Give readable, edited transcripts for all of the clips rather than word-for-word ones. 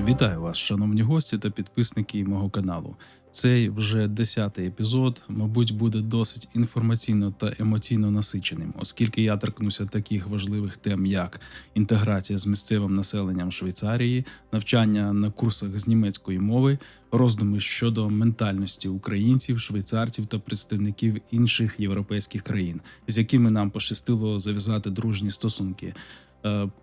Вітаю вас, шановні гості та підписники мого каналу. Цей вже 10-й епізод, мабуть, буде досить інформаційно та емоційно насиченим, оскільки я торкнуся таких важливих тем, як інтеграція з місцевим населенням Швейцарії, навчання на курсах з німецької мови, роздуми щодо ментальності українців, швейцарців та представників інших європейських країн, з якими нам пощастило зав'язати дружні стосунки,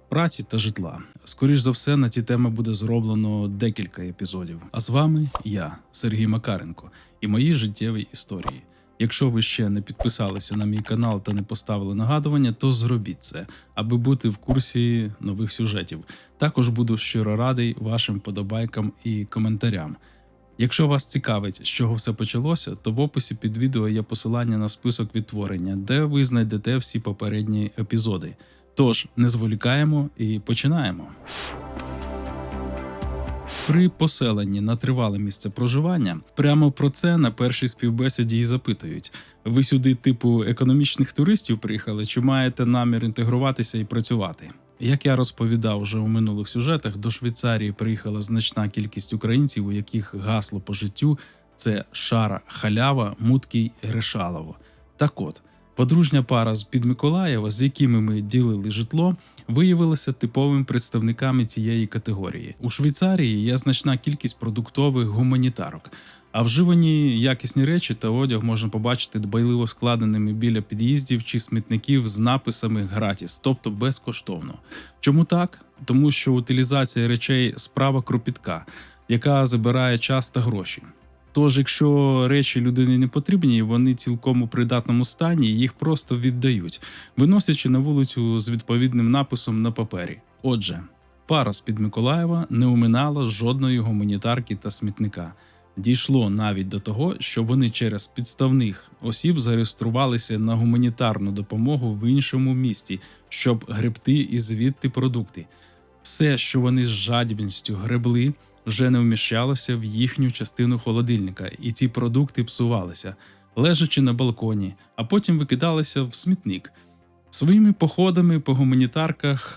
праці та житла. Скоріш за все, на ці теми буде зроблено декілька епізодів. А з вами я, Сергій Макаренко, і мої життєві історії. Якщо ви ще не підписалися на мій канал та не поставили нагадування, то зробіть це, аби бути в курсі нових сюжетів. Також буду щиро радий вашим подобайкам і коментарям. Якщо вас цікавить, з чого все почалося, то в описі під відео є посилання на список відтворення, де ви знайдете всі попередні епізоди. Тож, не зволікаємо і починаємо. При поселенні на тривале місце проживання прямо про це на першій співбесіді і запитують. Ви сюди типу економічних туристів приїхали чи маєте намір інтегруватися і працювати? Як я розповідав вже у минулих сюжетах, до Швейцарії приїхала значна кількість українців, у яких гасло по життю – це шара, халява, муткий, решалово. Так от, подружня пара з Підмиколаєва, з якими ми ділили житло, виявилася типовими представниками цієї категорії. У Швейцарії є значна кількість продуктових гуманітарок, а вживані якісні речі та одяг можна побачити дбайливо складеними біля під'їздів чи смітників з написами «гратіс», тобто безкоштовно. Чому так? Тому що утилізація речей – справа кропітка, яка забирає час та гроші. Тож, якщо речі людині не потрібні, вони цілком у придатному стані, їх просто віддають, виносячи на вулицю з відповідним написом на папері. Отже, пара з Підмиколаєва не оминала жодної гуманітарки та смітника. Дійшло навіть до того, що вони через підставних осіб зареєструвалися на гуманітарну допомогу в іншому місті, щоб гребти і звідти продукти. Все, що вони з жадібністю гребли, вже не вміщалося в їхню частину холодильника, і ці продукти псувалися, лежачи на балконі, а потім викидалися в смітник. Своїми походами по гуманітарках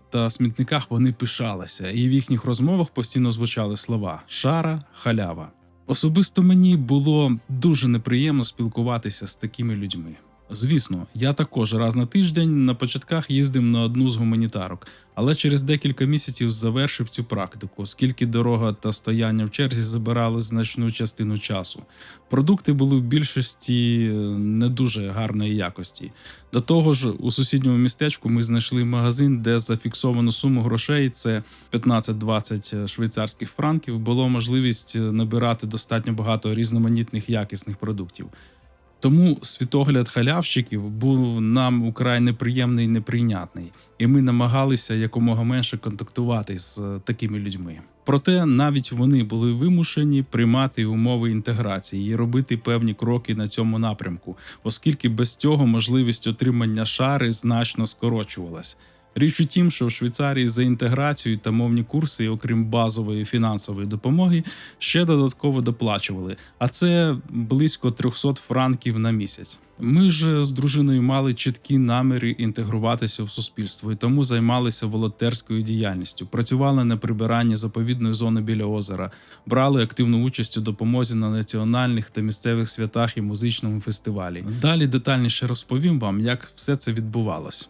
та смітниках вони пишалися, і в їхніх розмовах постійно звучали слова «шара», «халява». Особисто мені було дуже неприємно спілкуватися з такими людьми. Звісно, я також раз на тиждень на початках їздив на одну з гуманітарок, але через декілька місяців завершив цю практику, оскільки дорога та стояння в черзі забирали значну частину часу. Продукти були в більшості не дуже гарної якості. До того ж, у сусідньому містечку ми знайшли магазин, де за фіксовану суму грошей, це 15-20 швейцарських франків, було можливість набирати достатньо багато різноманітних якісних продуктів. Тому світогляд халявщиків був нам украй неприємний і неприйнятний, і ми намагалися якомога менше контактувати з такими людьми. Проте навіть вони були вимушені приймати умови інтеграції і робити певні кроки на цьому напрямку, оскільки без цього можливість отримання шари значно скорочувалась. Річ у тім, що в Швейцарії за інтеграцію та мовні курси, окрім базової фінансової допомоги, ще додатково доплачували, а це близько 300 франків на місяць. Ми ж з дружиною мали чіткі наміри інтегруватися в суспільство і тому займалися волонтерською діяльністю, працювали на прибиранні заповідної зони біля озера, брали активну участь у допомозі на національних та місцевих святах і музичному фестивалі. Далі детальніше розповім вам, як все це відбувалось.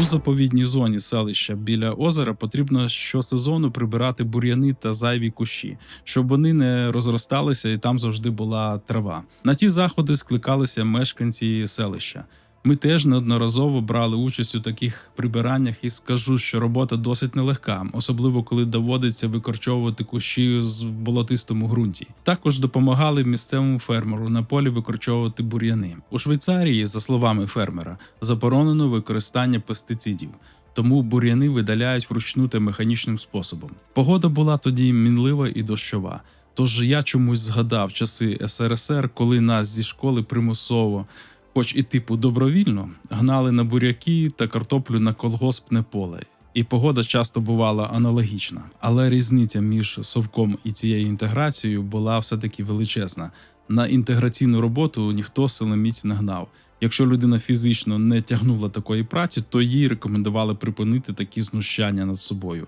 У заповідній зоні селища біля озера потрібно щосезону прибирати бур'яни та зайві кущі, щоб вони не розросталися і там завжди була трава. На ті заходи скликалися мешканці селища. Ми теж неодноразово брали участь у таких прибираннях і скажу, що робота досить нелегка, особливо коли доводиться викорчовувати кущі з болотистому ґрунті. Також допомагали місцевому фермеру на полі викорчовувати бур'яни. У Швейцарії, за словами фермера, заборонено використання пестицидів, тому бур'яни видаляють вручну та механічним способом. Погода була тоді мінлива і дощова. Тож я чомусь згадав часи СРСР, коли нас зі школи примусово, хоч і типу добровільно, гнали на буряки та картоплю на колгоспне поле. І погода часто бувала аналогічна. Але різниця між совком і цією інтеграцією була все-таки величезна. На інтеграційну роботу ніхто силоміць не гнав. Якщо людина фізично не тягнула такої праці, то їй рекомендували припинити такі знущання над собою.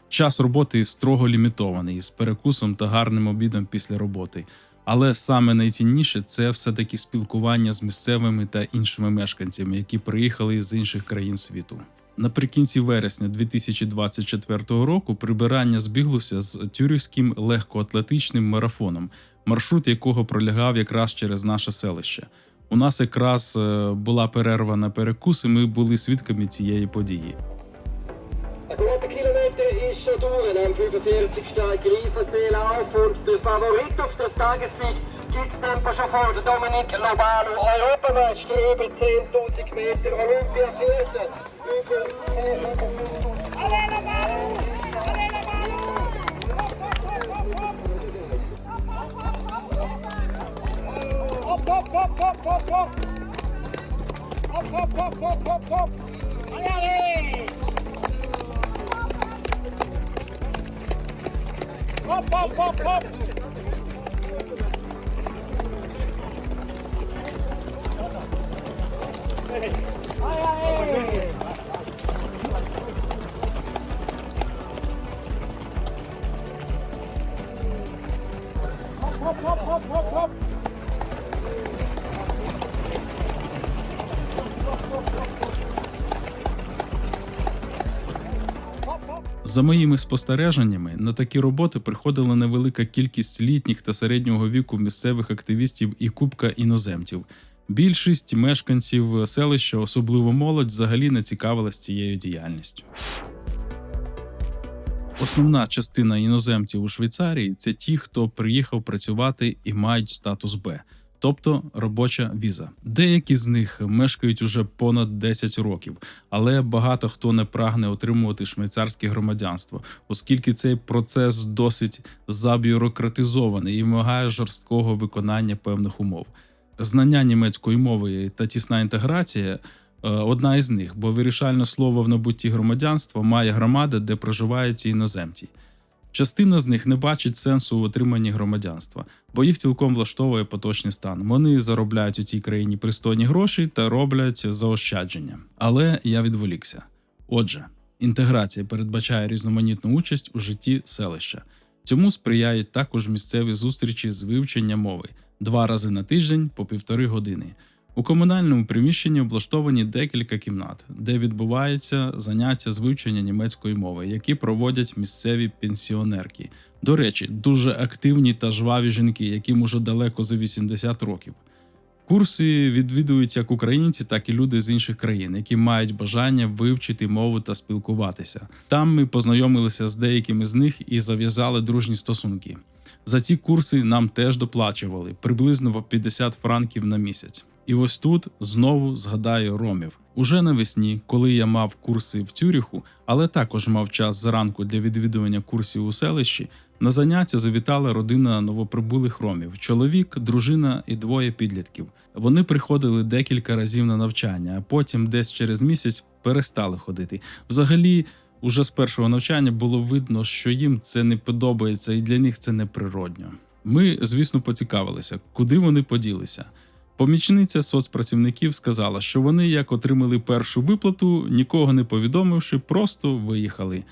Час роботи строго лімітований, з перекусом та гарним обідом після роботи. Але саме найцінніше – це все-таки спілкування з місцевими та іншими мешканцями, які приїхали з інших країн світу. Наприкінці вересня 2024 року прибирання збіглося з тюрихським легкоатлетичним марафоном, маршрут якого пролягав якраз через наше селище. У нас якраз була перерва на перекус, і ми були свідками цієї події. Ein guter Kilometer ist schon durch, am 45. Greifenseelauf und der Favorit auf den Tagessieg gibt es Tempo schon vor, der Dominik Lobano, Europameister über 10.000 Meter, Olympiavierter, über 5.000. Alle Lobano! Alle Lobano! Hopp, hopp, hopp, hopp, hopp, hopp! Hopp, hopp, hopp, hopp, hopp, hopp! Alle, alle! Hopp, hopp, hopp, hopp! Hopp, hopp, hopp, hopp, hopp! За моїми спостереженнями, на такі роботи приходила невелика кількість літніх та середнього віку місцевих активістів і купка іноземців. Більшість мешканців селища, особливо молодь, взагалі не цікавилась цією діяльністю. Основна частина іноземців у Швейцарії – це ті, хто приїхав працювати і мають статус Б, тобто робоча віза. Деякі з них мешкають уже понад 10 років, але багато хто не прагне отримувати швейцарське громадянство, оскільки цей процес досить забюрократизований і вимагає жорсткого виконання певних умов. Знання німецької мови та тісна інтеграція – одна із них, бо вирішальне слово в набутті громадянства має громада, де проживають ці іноземці. Частина з них не бачить сенсу в отриманні громадянства, бо їх цілком влаштовує поточний стан. Вони заробляють у цій країні пристойні гроші та роблять заощадження. Але я відволікся. Отже, інтеграція передбачає різноманітну участь у житті селища. Цьому сприяють також місцеві зустрічі з вивчення мови – 2 рази на тиждень по 1,5 години. У комунальному приміщенні облаштовані декілька кімнат, де відбуваються заняття з вивчення німецької мови, які проводять місцеві пенсіонерки. До речі, дуже активні та жваві жінки, яким уже далеко за 80 років. Курси відвідують як українці, так і люди з інших країн, які мають бажання вивчити мову та спілкуватися. Там ми познайомилися з деякими з них і зав'язали дружні стосунки. За ці курси нам теж доплачували, приблизно по 50 франків на місяць. І ось тут знову згадаю ромів. Уже навесні, коли я мав курси в Цюриху, але також мав час зранку для відвідування курсів у селищі, на заняття завітала родина новоприбулих ромів – чоловік, дружина і 2 підлітків. Вони приходили декілька разів на навчання, а потім десь через місяць перестали ходити. Взагалі, уже з першого навчання було видно, що їм це не подобається і для них це неприродньо. Ми, звісно, поцікавилися, куди вони поділися. Помічниця соцпрацівників сказала, що вони, як отримали першу виплату, нікого не повідомивши, просто виїхали.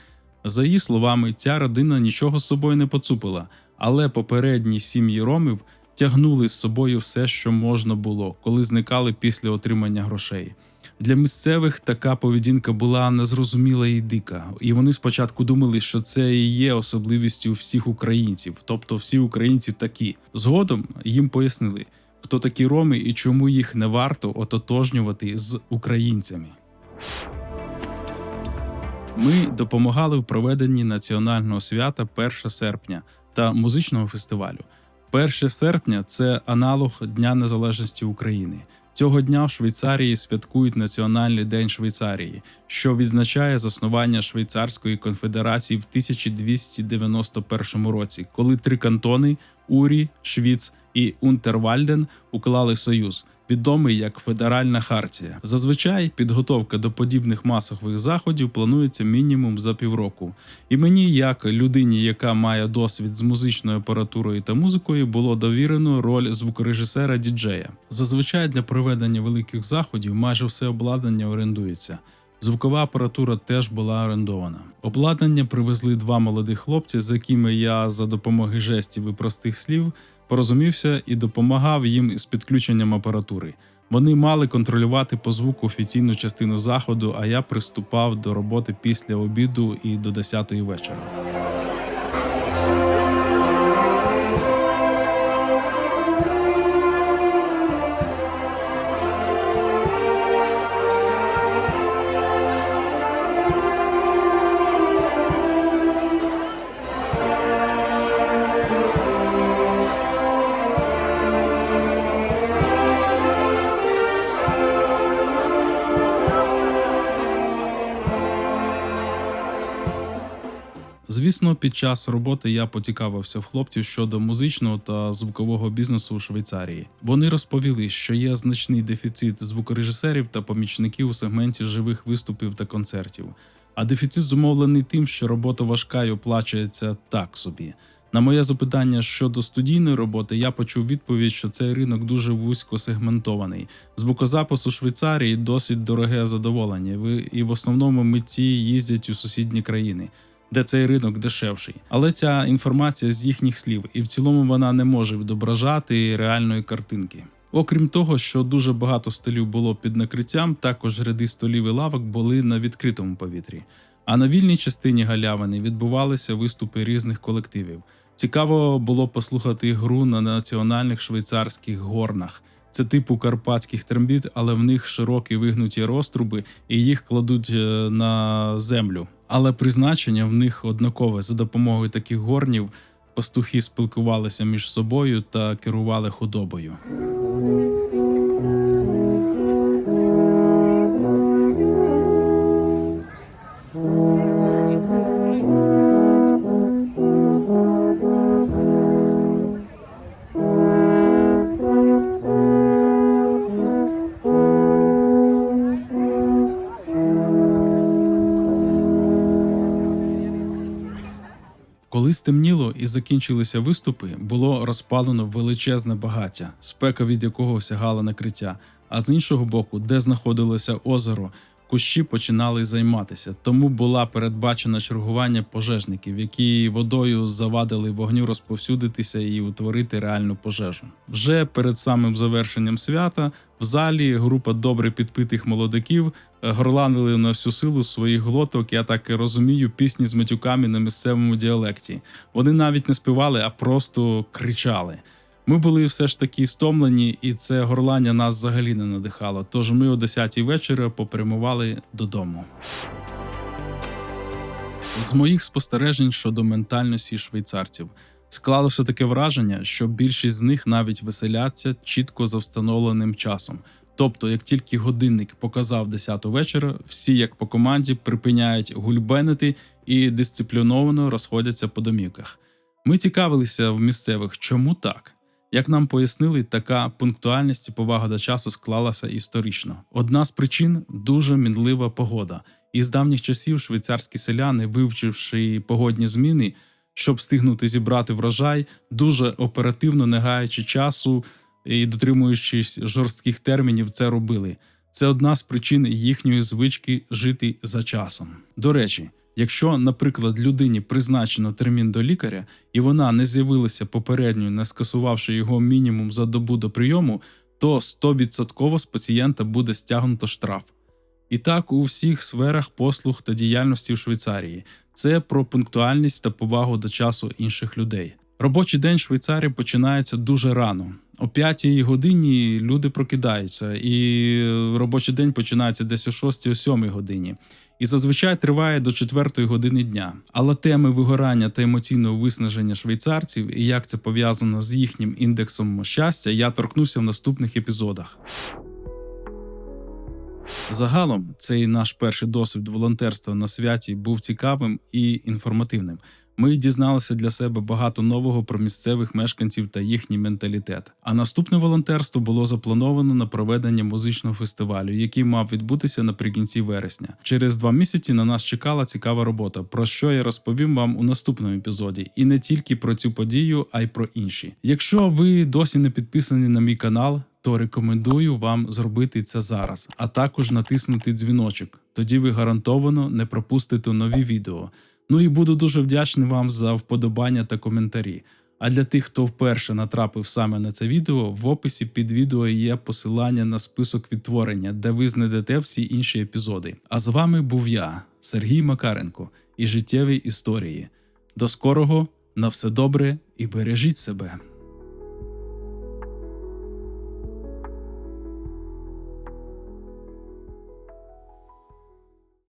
За її словами, ця родина нічого з собою не поцупила, але попередні сім'ї ромів тягнули з собою все, що можна було, коли зникали після отримання грошей. Для місцевих така поведінка була незрозуміла і дика, і вони спочатку думали, що це і є особливістю всіх українців, тобто всі українці такі. Згодом їм пояснили, хто такі роми і чому їх не варто ототожнювати з українцями. Ми допомагали в проведенні національного свята 1 серпня та музичного фестивалю. 1 серпня – це аналог Дня Незалежності України. Цього дня в Швейцарії святкують Національний день Швейцарії, що відзначає заснування Швейцарської конфедерації в 1291 році, коли 3 кантони – Урі, Швіц і Унтервальден – уклали союз. відомий як Федеральна хартія. Зазвичай підготовка до подібних масових заходів планується мінімум за півроку. І мені, як людині, яка має досвід з музичною апаратурою та музикою, було довірено роль звукорежисера-діджея. Зазвичай для проведення великих заходів майже все обладнання орендується. Звукова апаратура теж була орендована. Обладнання привезли два молодих хлопці, з якими я за допомогою жестів і простих слів порозумівся і допомагав їм з підключенням апаратури. Вони мали контролювати по звуку офіційну частину заходу, а я приступав до роботи після обіду і до 10-ї вечора. Звісно, під час роботи я поцікавився в хлопців щодо музичного та звукового бізнесу у Швейцарії. Вони розповіли, що є значний дефіцит звукорежисерів та помічників у сегменті живих виступів та концертів. А дефіцит зумовлений тим, що робота важка і оплачується так собі. На моє запитання щодо студійної роботи я почув відповідь, що цей ринок дуже вузько сегментований. Звукозапис у Швейцарії досить дороге задоволення, і в основному митці їздять у сусідні країни, де цей ринок дешевший. Але ця інформація з їхніх слів, і в цілому вона не може відображати реальної картинки. Окрім того, що дуже багато столів було під накриттям, також ряди столів і лавок були на відкритому повітрі. А на вільній частині галявини відбувалися виступи різних колективів. Цікаво було послухати гру на національних швейцарських горнах. Це типу карпатських трембіт, але в них широкі вигнуті розтруби і їх кладуть на землю. Але призначення в них однакове. За допомогою таких горнів пастухи спілкувалися між собою та керували худобою. Коли стемніло і закінчилися виступи, було розпалено величезне багаття, спека від якого осягала накриття, а з іншого боку, де знаходилося озеро, кущі починали займатися, тому була передбачена чергування пожежників, які водою завадили вогню розповсюдитися і утворити реальну пожежу. Вже перед самим завершенням свята в залі група добре підпитих молодиків горланили на всю силу своїх глоток, я так і розумію, пісні з матюками на місцевому діалекті. Вони навіть не співали, а просто кричали. Ми були все ж таки стомлені, і це горлання нас взагалі не надихало, тож ми о 10-й вечора попрямували додому. З моїх спостережень щодо ментальності швейцарців склалося таке враження, що більшість з них навіть веселяться чітко за встановленим часом. Тобто, як тільки годинник показав 10-ту вечора, всі як по команді припиняють гульбенити і дисципліновано розходяться по домівках. Ми цікавилися в місцевих, чому так? Як нам пояснили, така пунктуальність і повага до часу склалася історично. Одна з причин – дуже мінлива погода. І з давніх часів швейцарські селяни, вивчивши погодні зміни, щоб встигнути зібрати врожай, дуже оперативно, не гаючи часу і дотримуючись жорстких термінів, це робили. Це одна з причин їхньої звички жити за часом. До речі, якщо, наприклад, людині призначено термін до лікаря, і вона не з'явилася попередньо, не скасувавши його мінімум за добу до прийому, то 100% з пацієнта буде стягнуто штраф. І так у всіх сферах послуг та діяльності в Швейцарії. Це про пунктуальність та повагу до часу інших людей. Робочий день в Швейцарії починається дуже рано. О 5-й годині люди прокидаються, і робочий день починається десь о 6-7 годині. І зазвичай триває до 4-ї години дня. Але теми вигорання та емоційного виснаження швейцарців і як це пов'язано з їхнім індексом щастя, я торкнуся в наступних епізодах. Загалом, цей наш перший досвід волонтерства на святі був цікавим і інформативним. Ми дізналися для себе багато нового про місцевих мешканців та їхній менталітет. А наступне волонтерство було заплановано на проведення музичного фестивалю, який мав відбутися наприкінці вересня. Через 2 місяці на нас чекала цікава робота, про що я розповім вам у наступному епізоді. І не тільки про цю подію, а й про інші. Якщо ви досі не підписані на мій канал, то рекомендую вам зробити це зараз, а також натиснути дзвіночок. Тоді ви гарантовано не пропустите нові відео. Ну і буду дуже вдячний вам за вподобання та коментарі. А для тих, хто вперше натрапив саме на це відео, в описі під відео є посилання на список відтворення, де ви знайдете всі інші епізоди. А з вами був я, Сергій Макаренко, і життєві історії. До скорого, на все добре і бережіть себе!